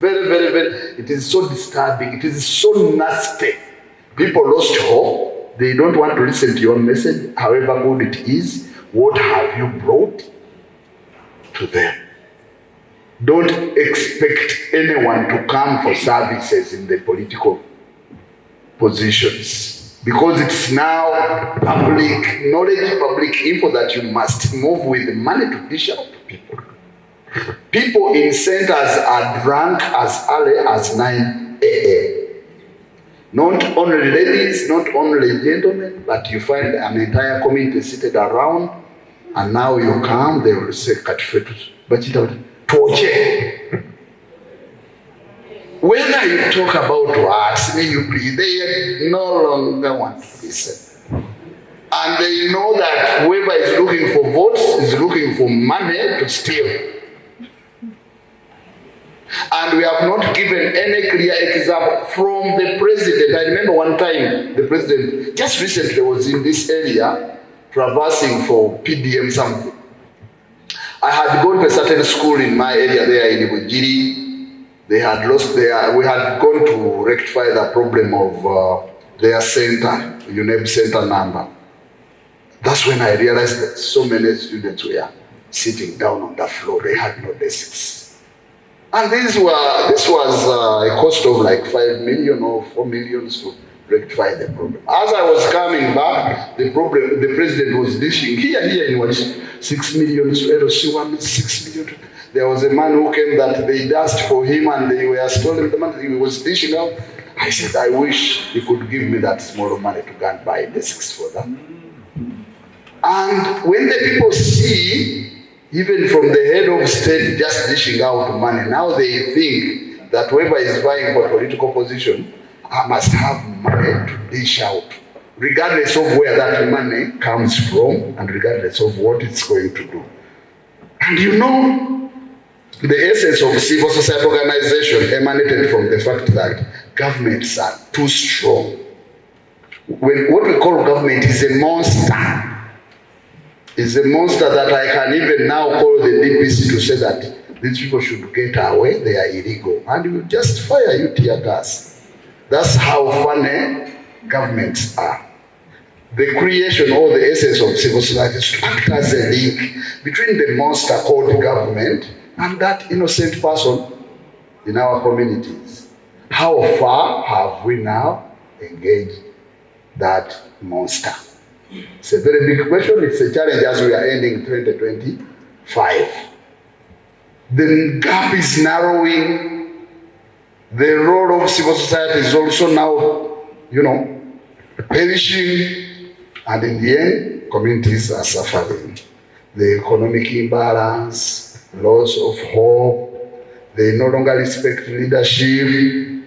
It is so disturbing. It is so nasty. People lost hope. They don't want to listen to your message, however good it is. What have you brought to them? Don't expect anyone to come for services in the political positions, because it's now public knowledge, public info that you must move with money to dish out to people. People in centers are drunk as early as 9 a.m. Not only ladies, not only gentlemen, but you find an entire community seated around, and now you come, they will say, whether you talk about what, they no longer want to listen. And they know that whoever is looking for votes is looking for money to steal. And we have not given any clear example from the president. I remember one time the president just recently was in this area traversing for PDM something. I had gone to a certain school in my area there in Ibujiri. They had lost we had gone to rectify the problem of their center, UNEB center number. That's when I realized that so many students were sitting down on the floor. They had no desks. And this was a cost of like 5 million or 4 million to rectify the problem. As I was coming back, the president was dishing here in what 6 million to LC1, 6 million. There was a man who came that they asked for him and they were stolen the money. He was dishing out. I said, I wish he could give me that small money to go and buy desks for that. And when the people see, even from the head of state just dishing out money, now they think that whoever is vying for political position must have money to dish out, regardless of where that money comes from and regardless of what it's going to do. And you know, the essence of civil society organization emanated from the fact that governments are too strong. What we call government is a monster. Is a monster that I can even now call the DPC to say that these people should get away, they are illegal. And we will just fire you tear gas. That's how funny governments are. The creation or the essence of civil society is to act as a link between the monster called government and that innocent person in our communities. How far have we now engaged that monster? It's a very big question. It's a challenge as we are ending 2025. The gap is narrowing. The role of civil society is also now, perishing. And in the end, communities are suffering. The economic imbalance, loss of hope, they no longer respect leadership.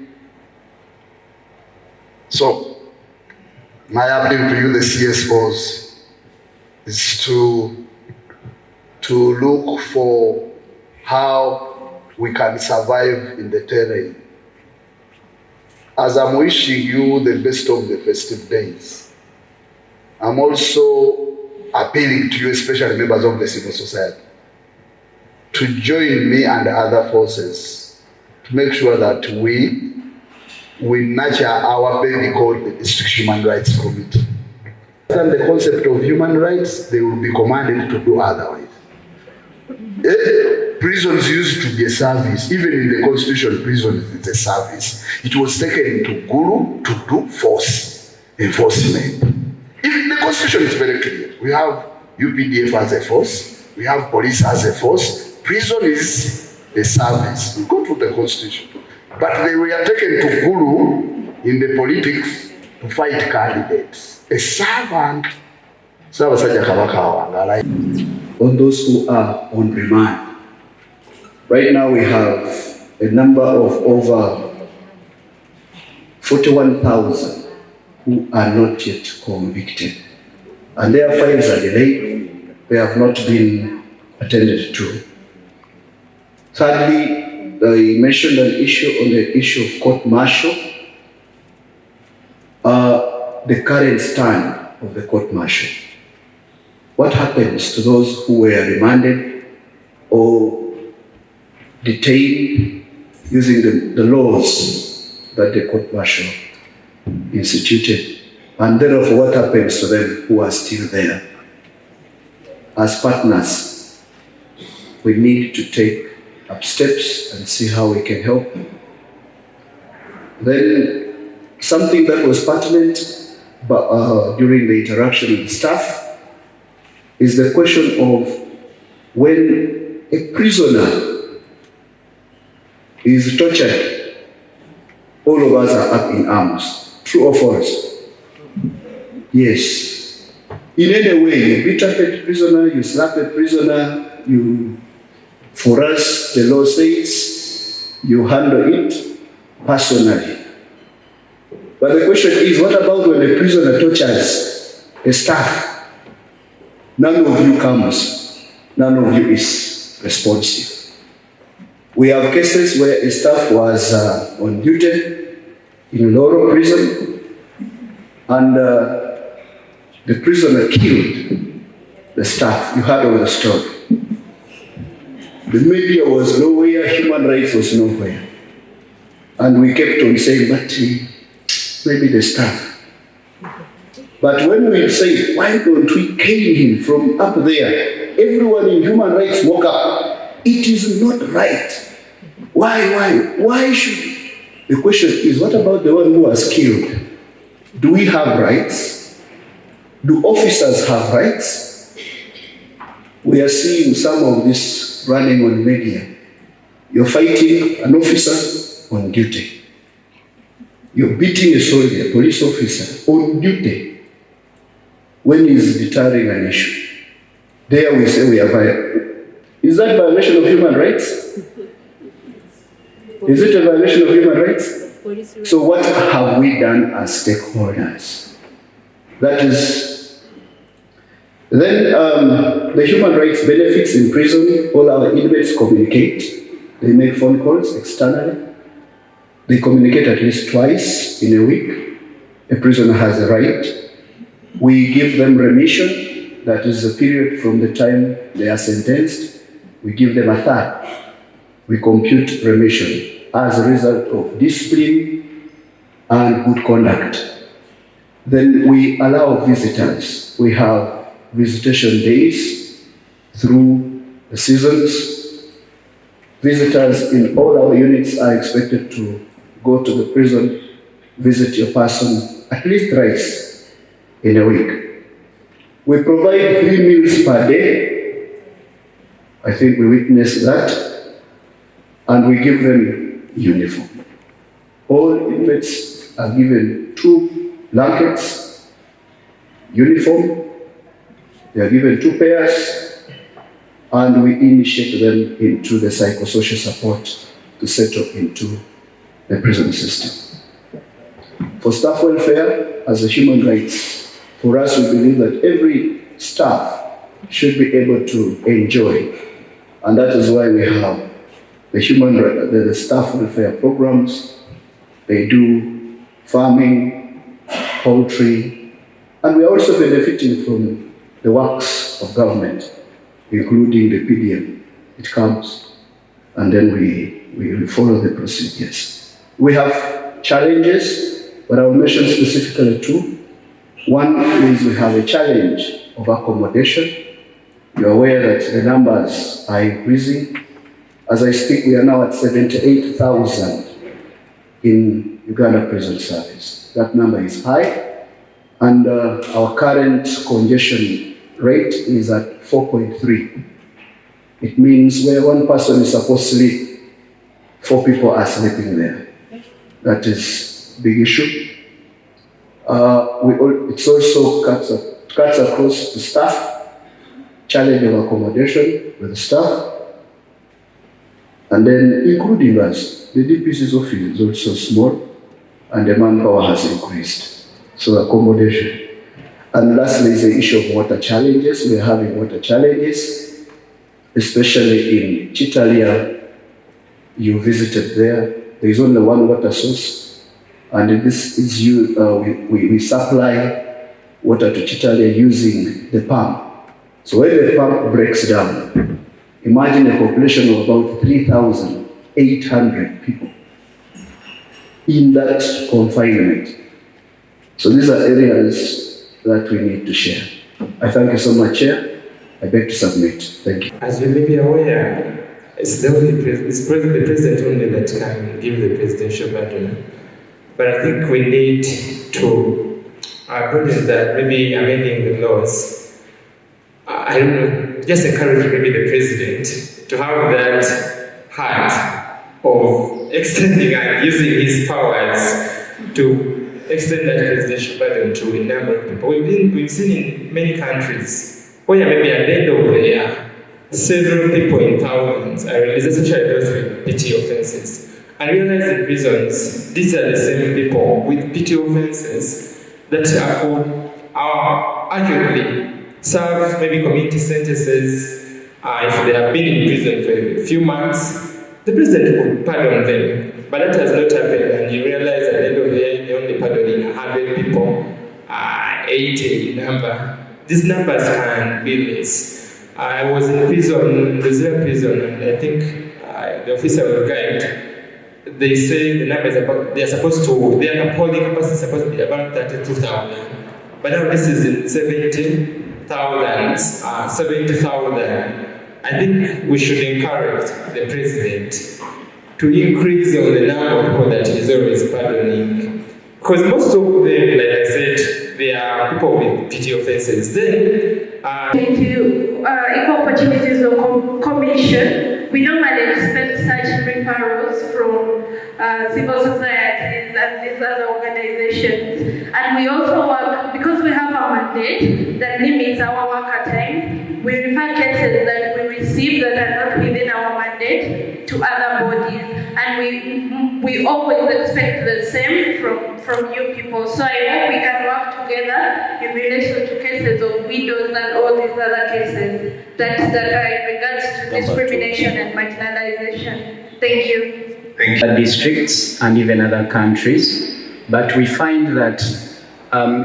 So, my appeal to you, the CSOs, is to look for how we can survive in the terrain. As I'm wishing you the best of the festive days, I'm also appealing to you, especially members of the civil society, to join me and other forces to make sure that we nurture our baby called the District Human Rights Committee. And the concept of human rights, they will be commanded to do otherwise. Prisons used to be a service. Even in the Constitution, prison is a service. It was taken to Guru to do force enforcement. If the Constitution is very clear, we have UPDF as a force, we have police as a force, prison is a service. We go to the Constitution. But they were taken to Guru in the politics to fight candidates. A servant. On those who are on remand. Right now we have a number of over 41,000 who are not yet convicted. And their files are delayed. They have not been attended to. Thirdly, I mentioned an issue on the issue of court-martial. The current stand of the court-martial. What happens to those who were remanded or detained using the laws that the court martial instituted. And therefore, what happens to them who are still there? As partners, we need to take up steps and see how we can help. Then, something that was pertinent during the interaction with the staff is the question of when a prisoner is tortured, all of us are up in arms. True or false? Yes. In any way, you beat up a prisoner, you slap a prisoner, for us, the law says, you handle it personally. But the question is, what about when a prisoner tortures a staff? None of you comes, none of you is responsive. We have cases where a staff was on duty in Loro prison, and the prisoner killed the staff. You heard of the story. The media was nowhere, human rights was nowhere. And we kept on saying, but maybe the staff. But when we say, why don't we kill him from up there? Everyone in human rights woke up. It is not right. Why should? The question is, what about the one who was killed? Do we have rights? Do officers have rights? We are seeing some of this running on media. You're fighting an officer on duty. You're beating a soldier, a police officer on duty when he's deterring an issue. There we say we are violating. Is that violation of human rights? Is it a violation of human rights? So what have we done as stakeholders? That is. Then the human rights benefits in prison, all our inmates communicate. They make phone calls externally. They communicate at least twice in a week. A prisoner has a right. We give them remission, that is the period from the time they are sentenced. We give them a third. We compute remission as a result of discipline and good conduct. Then we allow visitors. We have visitation days through the seasons. Visitors in all our units are expected to go to the prison, visit your person at least thrice in a week. We provide 3 meals per day. I think we witnessed that. And we give them uniform. All inmates are given 2 blankets, uniform. They are given 2 pairs, and we initiate them into the psychosocial support to settle into the prison system. For staff welfare, as a human rights, for us we believe that every staff should be able to enjoy, and that is why we have the staff welfare programs. They do farming, poultry, and we are also benefiting from the works of government, including the PDM. It comes, and then we follow the procedures. We have challenges, but I will mention specifically 2. One is we have a challenge of accommodation. You're aware that the numbers are increasing. As I speak, we are now at 78,000 in Uganda Prison Service. That number is high, and our current congestion rate is at 4.3. It means where one person is supposed to sleep, 4 people are sleeping there. That is a big issue. It also cuts across the staff, challenge of accommodation with the staff, and then including us. The DPC's office is also small, and the manpower has increased. So accommodation. And lastly is the issue of water challenges. We are having water challenges, especially in Chitalia. You visited there. There is only one water source, and this is we supply water to Chitalia using the pump. So when the pump breaks down, imagine a population of about 3,000 800 people in that confinement. So these are areas that we need to share. I thank you so much, Chair. I beg to submit. Thank you. As you may be aware, it's the president only that can give the presidential pardon. But I think we need to broaden that, maybe amending the laws. I don't know, just encourage maybe the president to have that heart of extending and using his powers to extend that presidential pardon to a number of people. We've seen in many countries where maybe at the end of the year, several people in thousands are released, especially those with petty offenses. And realize in prisons, these are the same people with petty offenses that are arguably serve maybe community sentences. If they have been in prison for a few months, the president would pardon them. But that has not happened, and you realize at the end of the year, they're only pardoning 100 people, 80 in number. These numbers can be less. I was in prison, Brazil prison, and I think the officer will guide. They say the numbers about their holding capacity is supposed to be about 32,000. But now this is in 70,000. I think we should encourage the president to increase on the number of people that he's always pardoning. Because most of them, like I said, they are people with petty offenses. Then, Equal Opportunities Commission, we normally expect such referrals from civil societies and these other organizations. And we also work, because we have a mandate that limits our worker time, we refer cases that we receive that are not within our mandate to other bodies. And we always expect the same from you people. So I hope we can work together in relation to cases of widows and all these other cases that are in regards to discrimination and marginalization. Thank you. Thank you. Districts and even other countries, but we find that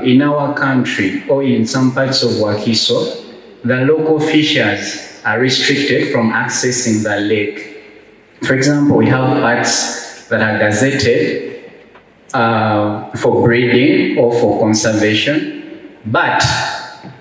in our country or in some parts of Wakiso, the local fishers are restricted from accessing the lake. For example, we have parts that are gazetted for breeding or for conservation, but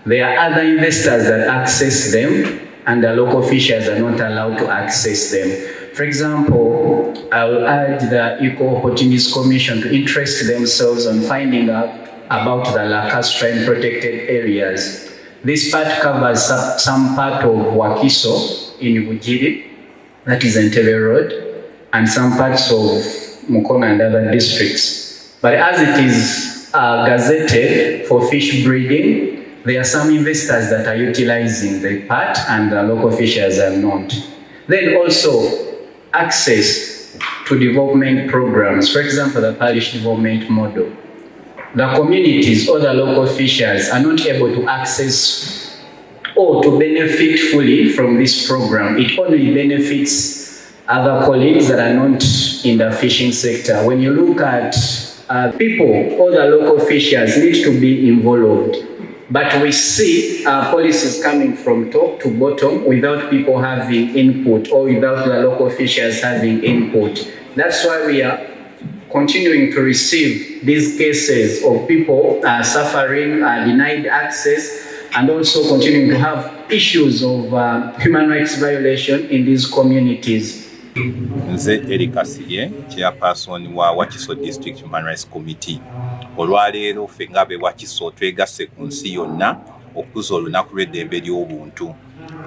there are other investors that access them and the local fishers are not allowed to access them. For example, I will urge the Equal Opportunities Commission to interest themselves on finding out about the lacustrine protected areas. This part covers some part of Wakiso in Bujiri, that is Entebbe Road, and some parts of Mukono and other districts. But as it is gazetted for fish breeding, there are some investors that are utilizing the part and the local fishers are not. Then also access to development programs, for example, the parish development model. The communities or the local fishers are not able to access or to benefit fully from this program. It only benefits other colleagues that are not in the fishing sector. When you look at people, all the local fishers need to be involved. But we see policies coming from top to bottom without people having input or without the local fishers having input. That's why we are continuing to receive these cases of people suffering denied access and also continuing to have issues of human rights violation in these communities. Nze Eric Asirye, chairperson wa Wakiso District Human Rights Committee. Olwaleero ffe ng'abe Wakiso twegasse ku nsi yonna okuza olunaku lw'eddembe ly'obuntu.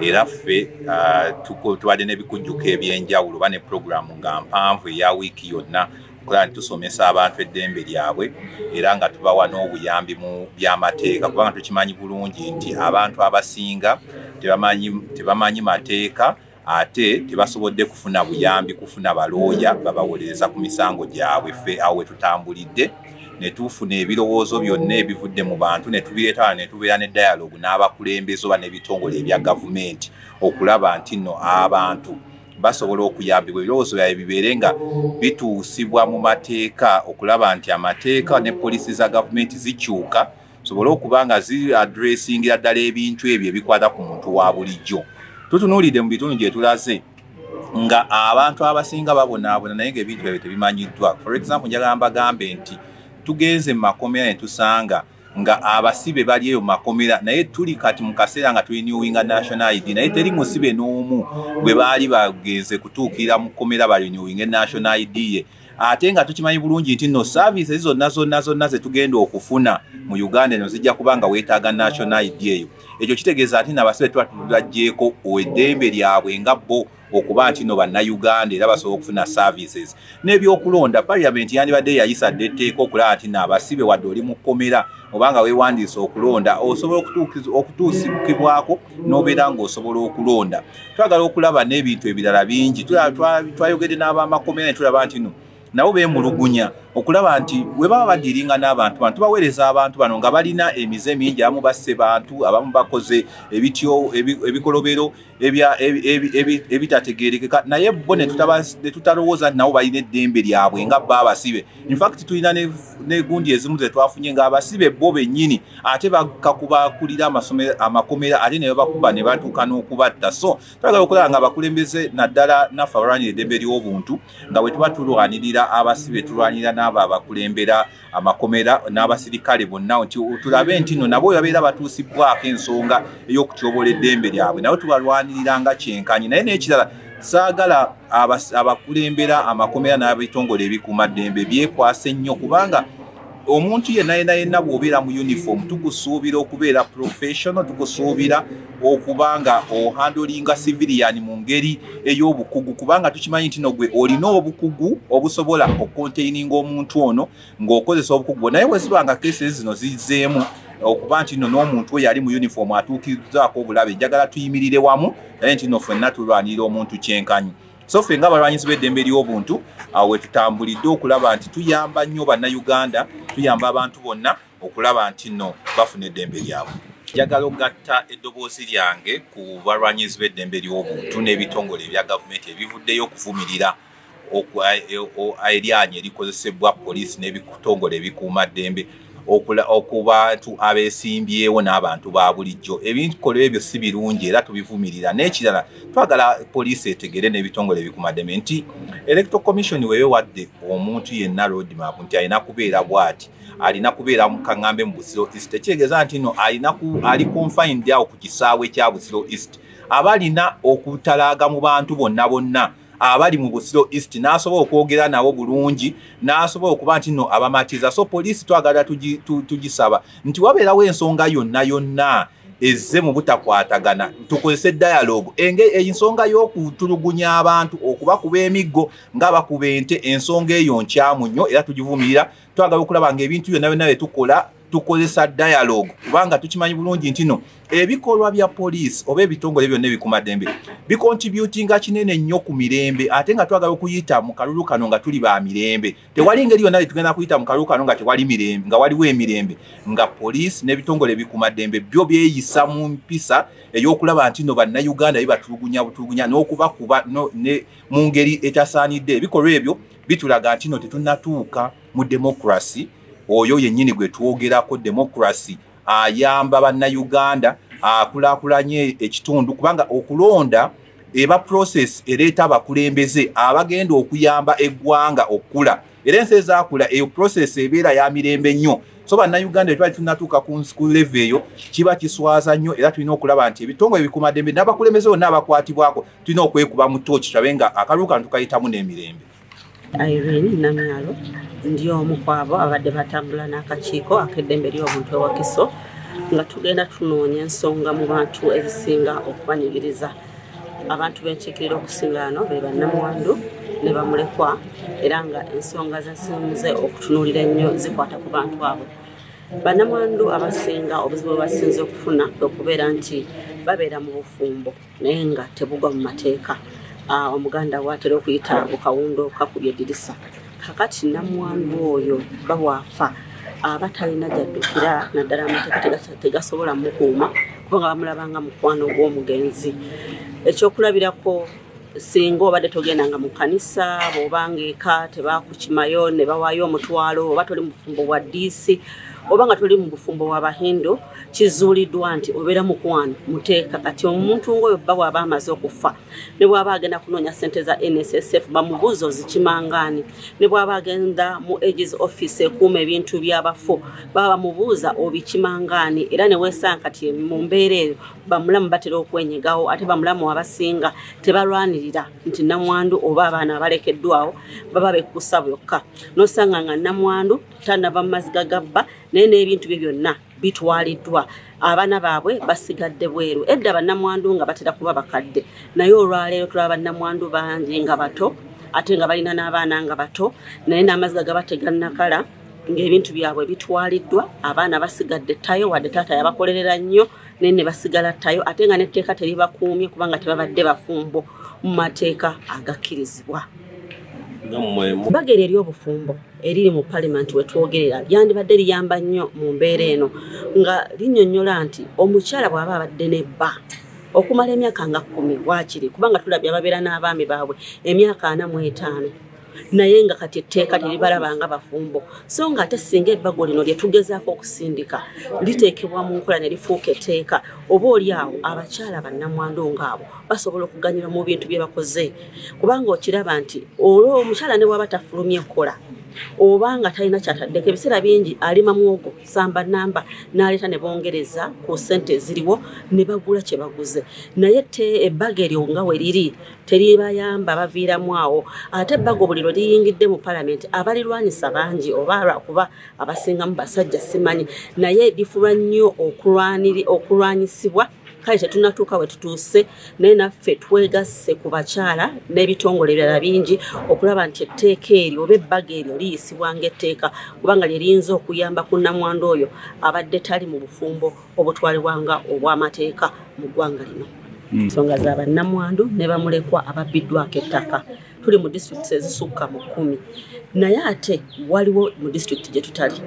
Era ffe tubadde n'ebikujjuko eby'enjawulo oba ne puroguramu nga mpanvu eya wiiki yonna okulaba nti tusomesa abantu eddembe lyabwe era nga tubawa n'obuyambi mu by'amateeka kubanga tukimanyi bulungi nti abantu abasinga tebamanyi mateeka ate tebasobodde kufuna buyambi kufuna balooya babawolereza ku misango gyabwe. Ffe awo we tutambulidde ne tufuna ebirowoozo byonna ebivudde mu bantu ne tubireeta ne tubeera ne dialogue n'abakulembeze oba n'ebitongole ebya gavumenti okulaba nti nno abantu basobola okuyambibwa ebirowoozo byabwe bibeere nga bituusibwa mu mateeka okulaba nti amateeka ne poliisi za gavumenti zikyuka sobole okuba nga zi-addressingira ddala ebintu ebyo ebikwata ku muntu wa bulijjo. Tutunuulidde mu bitundu gye tulaze nga abantu abasinga babonaabona naye ng'ebintu ebyo tebimanyiddwa. For example, njagala mbagambe nti tugenze mu makomera ne tusanga nga abasibe bali eyo makomera naye tuli kati mu kaseera nga tulinewinga national ID naye teri musibe n'omu bwe baali bagenze kutuukira mu komera balinewinga national ID ye. Ate nga tukimanyi bulungi nti no services zonna ze tugenda okufuna mu Uganda eno zijja kubanga weetaaga national ID eyo. Ekyo kitegeeza nti n'abasibe tubaggyeko eddembe lyabwe nga bo okuba nti no bannayuganda era basobola okufuna services. N'ebyokulonda Parliament yandibadde yayisa etteeka okulaba nti n'abasibe wadde oli mu kkomera obanga weewandiisa okulonda osobola okutuusibwako n'obeera ng'osobola okulonda. Twagala okulaba n'ebintu ebirala bingi. Twayogedde n'abamakomera ne tulaba nti no nabo beemulugunya okulaba nti bwe baba badiringa n'abantu bantu baweereza abantu bano nga balina emize mingi, abamu basse bantu, abamu bakoze ebityo ebikolobero ebitategeerekeka naye bo ne tutalowooza nabo balina eddembe lyabwe nga bo abasibe. In fact tulina n'egundi ezimu ze twafunye ng'abasibe bo bennyini ate bakakubakulira amakomera ate ne babakuba ne batuuka n'okubatta. So twagala okulaba nga abakulembeze naddala naffe abalwanira eddembe ly'obuntu nga bwe tuba tulwanirira abasibe tulwanirira n'abo abakulembera amakomera n'abasirikale bonna nti tulabe nti no nabo babeera batuusibwako ensonga ey'okutyobola eddembe lyabwe nabo tubalwanirira nga kyenkanyi. Naye n'ekirala saagala abakulembera amakomera n'abitongole ebikuuma ddembe byekwasa ennyo kubanga omuntu yenna bw'obeera mu uniform tukusuubira okubeera professional, tukusuubira okubanga ohandolinga civilian mu ngeri ey'obukugu kubanga tukimanyi nti no gwe olina obukugu obusobola okucontaininga omuntu ono ng'okozesa obukugu naye bwe zibanga cases zino zizzeemu okuba nti no n'omuntu we yali mu uniform atuukizaako obulabe njagala tuyimirire wamu naye nti no ffenna tulwanirira omuntu kyenkanyi. So ffe nga abalwanyizi b'eddembe ly'obuntu awo wetutambulidde okulaba nti tuyamba nnyo bannayuganda, tuyamba abantu bonna okulaba nti no bafuna eddembe lyabwe. Njagala okugatta eddoboozi lyange ku balwanyizi b'eddembe ly'obuntu n'ebitongole ebya gavumenti ebivuddeyo okuvumirira eryanyi erikozesebwa poliisi n'ebitongole ebikuuma ddembe ku bantu abeesimbyewo n'abantu ba bulijjo. Ebinkolwa ebyo si birungi era tubivumirira. N'ekirala twagala poliisi etegere n'ebitongole ebikuuma ddembe nti Electoral Commission weewadde omuntu yenna roadmap nti alina kubeera bw'ati, alina kubeera mu kaŋŋambe mu Busiro East. Ekitegeeza nti no ali confined awo ku kisaawe kya Busiro East aba alina okutalaaga mu bantu bonna abali mu Busiro East n'asobola okwogera nabo bulungi n'asobola okuba nti no abamatiza. So poliisi twagala tugisaba nti wabeerawo ensonga yonna ezze mu butakwatagana tukozese dialogue ensonga y'okutulugunya abantu okubakuba emiggo ng'abakuba ente ensonga eyo nkyamu nnyo era tugivumirira. Twagala okulaba ng'ebintu byonna bye tukola tukozesa dialogue kubanga tukimanyi bulungi nti no ebikolwa bya poliisi oba ebitongole byonna ebikuuma ddembe bicontributinga kinene nnyo ku mirembe ate nga twagala okuyita mu kalulu kano nga tuli ba mirembe. Tewali ngeri yonna tugenda kuyita mu kalulu kano nga tewali mirembe nga waliwo emirembe nga poliisi n'ebitongole ebikuuma ddembe byo byeyisa mu mpisa ey'okulaba nti no bannayuganda batulugunya n'okubakuba mu ngeri etasaanidde. Ebikolwa ebyo bitulaga nti no tetunnatuuka mu democracy oyo yennyini gwe twogerako. Democracy ayamba bannayuganda akulaakulanye ekitundu kubanga okulonda eba process ereeta abakulembeze abagenda okuyamba eggwanga okula era ensi ezaakula eyo process ebeera ya mirembe nnyo. So bannayuganda twali tunnatuuka ku level eyo kiba kiswaza nnyo era tulina okulaba nti ebitongole ebikuuma ddembe n'abakulembeze bonna abakwatibwako tulina okwekuba mu tooki tulabe nga akalulu kano tukayitamu n'emirembe. Irene Namyalo ndi omu ku abo abadde batambula n'akakiiko ak'eddembe ly'obuntu e Wakiso nga tugenda tunoonya ensonga mu bantu ezisinga okubanyigiriza. Abantu b'enkiikiriro okusinga wano be bannamwandu ne bamulekwa era nga ensonga zasinze okutunuulira ennyo zikwata ku bantu abo. Bannamwandu abasinga obuzibu bwe basinze okufuna okubeera nti babeera mu bufumbo naye nga tebugwa mu mateeka. Omuganda watera okuyita bukawundo kakubye eddirisa. Kakati namwandu oyo bawaafa abatalina gy'addukira naddala amateeka tegasobola mukuuma kubanga bamulabanga mukwano gw'omugenzi. Ekyokulabirako singa obadde togendanga mu kkanisa bw'obanga eka tebakukimayo ne bawaayo omutwalo oba toli mu bufumbo bwa ddiisi obanga tuli mu bufumbo w'Abahindu kizuuliddwa nti obeera mukwano muteeka kati omuntu ng'oyo bba bw'aba amaze okufa ne bw'aba agenda kunoonya ssente za NSSF bamubuuza ozikimangaani ne bw'aba agenda mu ages office ekuuma ebintu by'abafu baba bamubuuza obikimangaani era ne weesanga kati mu mbeera eyo bamulamu batera okwenyigawo ate bamulamu abasinga tebalwanirira nti namwandu oba abaana abalekeddwawo baba bekkusa byokka n'osanga nga namwandu tanava mu maziga gabba naye n'ebintu bye byonna bitwaliddwa abaana baabwe basigadde bweru edda bannamwandu nga batera kuba bakadde naye olwaleero tulaba bannamwandu bangi nga bato ate nga balina n'abaana nga bato naye n'amaziga gabategannakala ng'ebintu byabwe bitwaliddwa abaana basigadde ttayo wadde taata yabakolerera nnyo naye ne basigala ttayo ate nga n'etteeka teribakuumye kubanga tebabadde bafumbo mu mateeka agakkirizibwa. Ebbagiro ery'obufumbo eriri mu Parliament we twogerera lyandibadde liyamba nnyo mu mbeera eno nga linnyonnyola nti omukyala bw'aba abadde n'ebba okumala emyaka nga 10 waakiri kubanga tulabye ababeera n'abaami baabwe emyaka 45 naye nga kati etteeka teribalabanga bafumbo so nga ate singa ebbago lino lye tugezaako okusindika liteekebwa mu nkola ne lifuuka etteeka oba oli awo abakyala bannamwandu ng'abo basobola okuganyulwa mu bintu bye bakoze kubanga okiraba nti olwo omukyala ne bw'aba tafulumye ekkola obanga talina kyataddeko ebiseera bingi alima muwogo samba namba n'aleeta ne bongereza ku ssente eziriwo ne bagula kye baguze naye ebbago eryo nga we liri teribayamba baviiramu awo ate ebbago buli lwe liyingidde mu Parliament abalirwanyisa bangi oba lwakuba abasingamu basajja simanyi naye lifulwa nnyo okulwanyisibwa kale tetunatuuka we tutuuse naye naffe twegasse ku bakyala n'ebitongole ebirala bingi okulaba nti etteeka eryo oba ebbago eryo liyisibwa ng'etteeka kubanga lye liyinza okuyamba ku nnamwandu oyo abadde tali mu bufumbo obutwalibwanga obw'amateeka mu ggwanga lino. Ensonga za bannamwandu ne bamulekwa ababbiddwako ettaka tuli mu disitulikiti ezisukka mu 10 naye ate waliwo mu disitulikiti gye tutali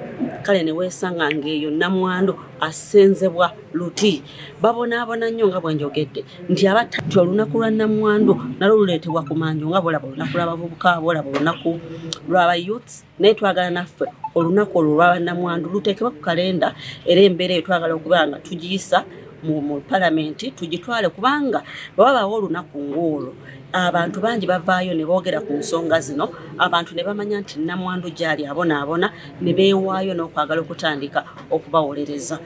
kale ne weesanga ng'eyo nnamwandu asenzebwa luti babonaabona nnyo nga bwe njogedde nti nti olunaku lwa nnamwandu nalwo luleetebwa ku manju nga bolaba olunaku lw'abavubuka bolaba olunaku lw'abayouths naye twagala naffe olunaku olwo lwa bannamwandu luteekebwa ku kalenda era embeera eyo twagala okuba nga tugiyisa mu Parliament tugitwale kubanga baba bawo olunaku ng'olwo abantu bangi bavaayo ne boogera ku nsonga zino abantu ne bamanya nti nnamwandu gy'ali abonaabona ne beewaayo n'okwagala okutandika okubawolereza